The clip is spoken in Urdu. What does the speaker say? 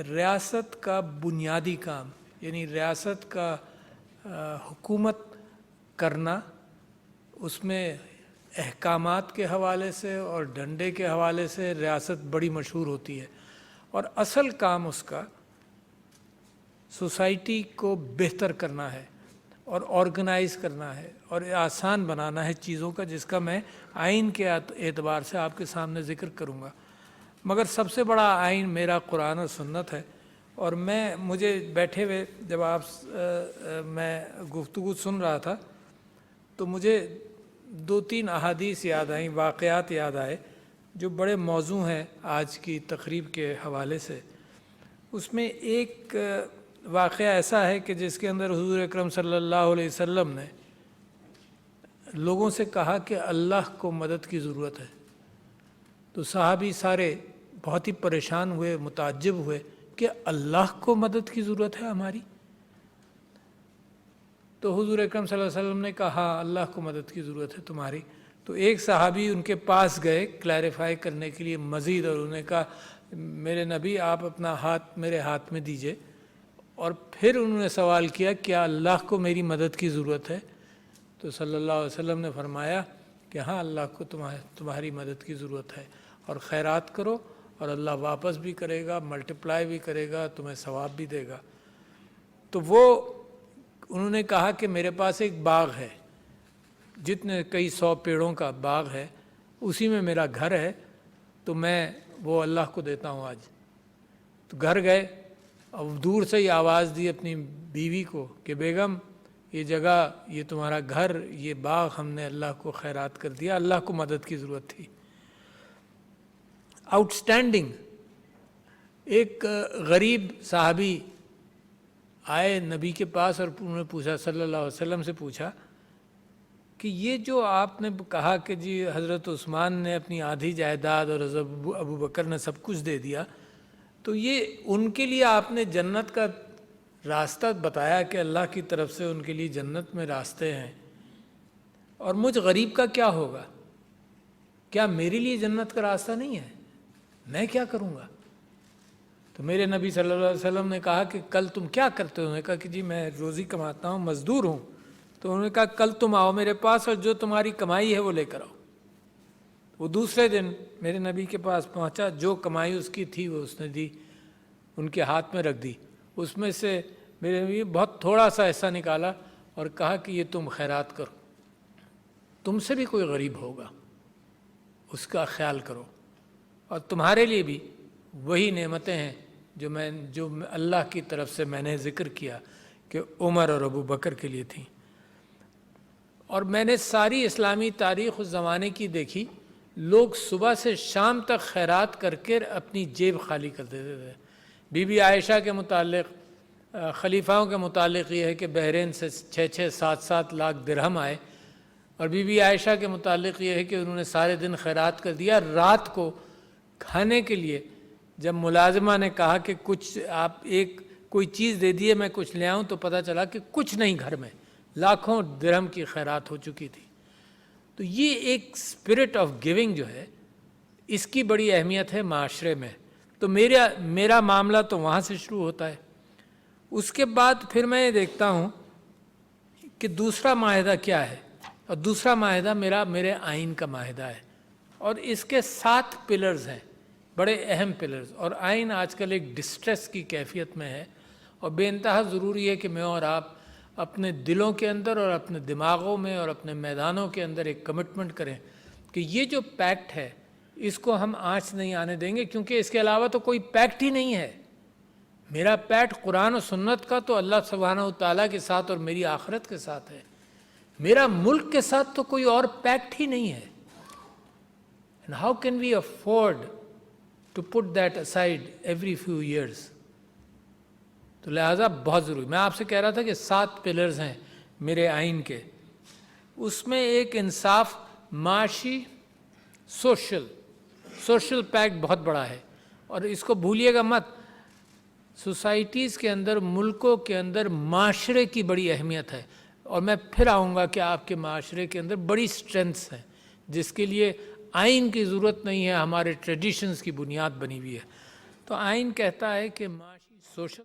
ریاست کا بنیادی کام یعنی ریاست کا حکومت کرنا، اس میں احکامات کے حوالے سے اور ڈنڈے کے حوالے سے ریاست بڑی مشہور ہوتی ہے، اور اصل کام اس کا سوسائٹی کو بہتر کرنا ہے اور آرگنائز کرنا ہے اور آسان بنانا ہے چیزوں کا، جس کا میں آئین کے اعتبار سے آپ کے سامنے ذکر کروں گا۔ مگر سب سے بڑا آئین میرا قرآن و سنت ہے، اور مجھے بیٹھے ہوئے جب میں گفتگو سن رہا تھا تو مجھے 2-3 احادیث یاد آئیں، واقعات یاد آئے جو بڑے موزوں ہیں آج کی تقریب کے حوالے سے۔ اس میں ایک واقعہ ایسا ہے کہ جس کے اندر حضور اکرم صلی اللہ علیہ وسلم نے لوگوں سے کہا کہ اللہ کو مدد کی ضرورت ہے، تو صحابی سارے بہت ہی پریشان ہوئے، متعجب ہوئے کہ اللہ کو مدد کی ضرورت ہے ہماری۔ تو حضور اکرم صلی اللہ علیہ وسلم نے کہا ہاں اللہ کو مدد کی ضرورت ہے تمہاری۔ تو ایک صحابی ان کے پاس گئے کلیریفائی کرنے کے لیے مزید، اور انہوں نے کہا میرے نبی آپ اپنا ہاتھ میرے ہاتھ میں دیجئے، اور پھر انہوں نے سوال کیا کیا اللہ کو میری مدد کی ضرورت ہے؟ تو صلی اللہ علیہ وسلم نے فرمایا کہ ہاں اللہ کو تمہاری مدد کی ضرورت ہے، اور خیرات کرو اور اللہ واپس بھی کرے گا، ملٹیپلائی بھی کرے گا، تمہیں ثواب بھی دے گا۔ تو انہوں نے کہا کہ میرے پاس ایک باغ ہے، جتنے کئی 100 پیڑوں کا باغ ہے، اسی میں میرا گھر ہے، تو میں وہ اللہ کو دیتا ہوں آج۔ تو گھر گئے، اب دور سے ہی آواز دی اپنی بیوی کو کہ بیگم یہ جگہ، یہ تمہارا گھر، یہ باغ ہم نے اللہ کو خیرات کر دیا، اللہ کو مدد کی ضرورت تھی۔ آؤٹسٹینڈنگ ایک غریب صحابی آئے نبی کے پاس اور انہوں نے پوچھا، صلی اللہ علیہ وسلم سے پوچھا کہ یہ جو آپ نے کہا کہ جی حضرت عثمان نے اپنی آدھی جائیداد اور حضرت ابو بکر نے سب کچھ دے دیا، تو یہ ان کے لیے آپ نے جنت کا راستہ بتایا کہ اللہ کی طرف سے ان کے لیے جنت میں راستے ہیں، اور مجھ غریب کا کیا ہوگا؟ کیا میرے لیے جنت کا راستہ نہیں ہے؟ میں کیا کروں گا؟ تو میرے نبی صلی اللہ علیہ وسلم نے کہا کہ کل تم کیا کرتے ہو؟ انہوں نے کہا کہ جی میں روزی کماتا ہوں، مزدور ہوں۔ تو انہوں نے کہا کل تم آؤ میرے پاس اور جو تمہاری کمائی ہے وہ لے کر آؤ۔ وہ دوسرے دن میرے نبی کے پاس پہنچا، جو کمائی اس کی تھی وہ اس نے دی، ان کے ہاتھ میں رکھ دی۔ اس میں سے میرے نبی بہت تھوڑا سا حصہ نکالا اور کہا کہ یہ تم خیرات کرو، تم سے بھی کوئی غریب ہوگا اس کا خیال کرو، اور تمہارے لیے بھی وہی نعمتیں ہیں جو اللہ کی طرف سے میں نے ذکر کیا کہ عمر اور ابو بکر کے لیے تھیں۔ اور میں نے ساری اسلامی تاریخ اس زمانے کی دیکھی، لوگ صبح سے شام تک خیرات کر کے اپنی جیب خالی کر دیتے تھے۔ بی بی عائشہ کے متعلق، خلیفاؤں کے متعلق یہ ہے کہ بحرین سے 6-6 7-7 لاکھ درہم آئے، اور بی بی عائشہ کے متعلق یہ ہے کہ انہوں نے سارے دن خیرات کر دیا۔ رات کو کھانے کے لیے جب ملازمہ نے کہا کہ کچھ آپ کوئی چیز دے دیے میں کچھ لے آؤں، تو پتہ چلا کہ کچھ نہیں گھر میں، لاکھوں درہم کی خیرات ہو چکی تھی۔ تو یہ ایک اسپرٹ آف گیونگ جو ہے، اس کی بڑی اہمیت ہے معاشرے میں۔ تو میرا معاملہ تو وہاں سے شروع ہوتا ہے۔ اس کے بعد پھر میں یہ دیکھتا ہوں کہ دوسرا معاہدہ کیا ہے، اور دوسرا معاہدہ میرے آئین کا معاہدہ ہے، اور اس کے 7 پلرز ہیں، بڑے اہم پلرز۔ اور آئین آج کل ایک ڈسٹریس کی کیفیت میں ہے، اور بے انتہا ضروری ہے کہ میں اور آپ اپنے دلوں کے اندر اور اپنے دماغوں میں اور اپنے میدانوں کے اندر ایک کمٹمنٹ کریں کہ یہ جو پیکٹ ہے اس کو ہم آنچ نہیں آنے دیں گے، کیونکہ اس کے علاوہ تو کوئی پیکٹ ہی نہیں ہے۔ میرا پیکٹ قرآن و سنت کا تو اللہ سبحانہ و تعالیٰ کے ساتھ اور میری آخرت کے ساتھ ہے، میرا ملک کے ساتھ تو کوئی اور پیکٹ ہی نہیں ہے۔ And how can we afford to put that aside every few years؟ تو لہٰذا بہت ضروری، میں آپ سے کہہ رہا تھا کہ 7 پلرز ہیں میرے آئین کے۔ اس میں ایک انصاف، معاشی، سوشل پیکٹ بہت بڑا ہے، اور اس کو بھولیے گا مت۔ سوسائٹیز کے اندر، ملکوں کے اندر معاشرے کی بڑی اہمیت ہے، اور میں پھر آؤں گا کہ آپ کے معاشرے کے اندر بڑی سٹرینتھس ہیں جس کے لیے آئین کی ضرورت نہیں ہے، ہمارے ٹریڈیشنز کی بنیاد بنی ہوئی ہے۔ تو آئین کہتا ہے کہ معاشی سوشل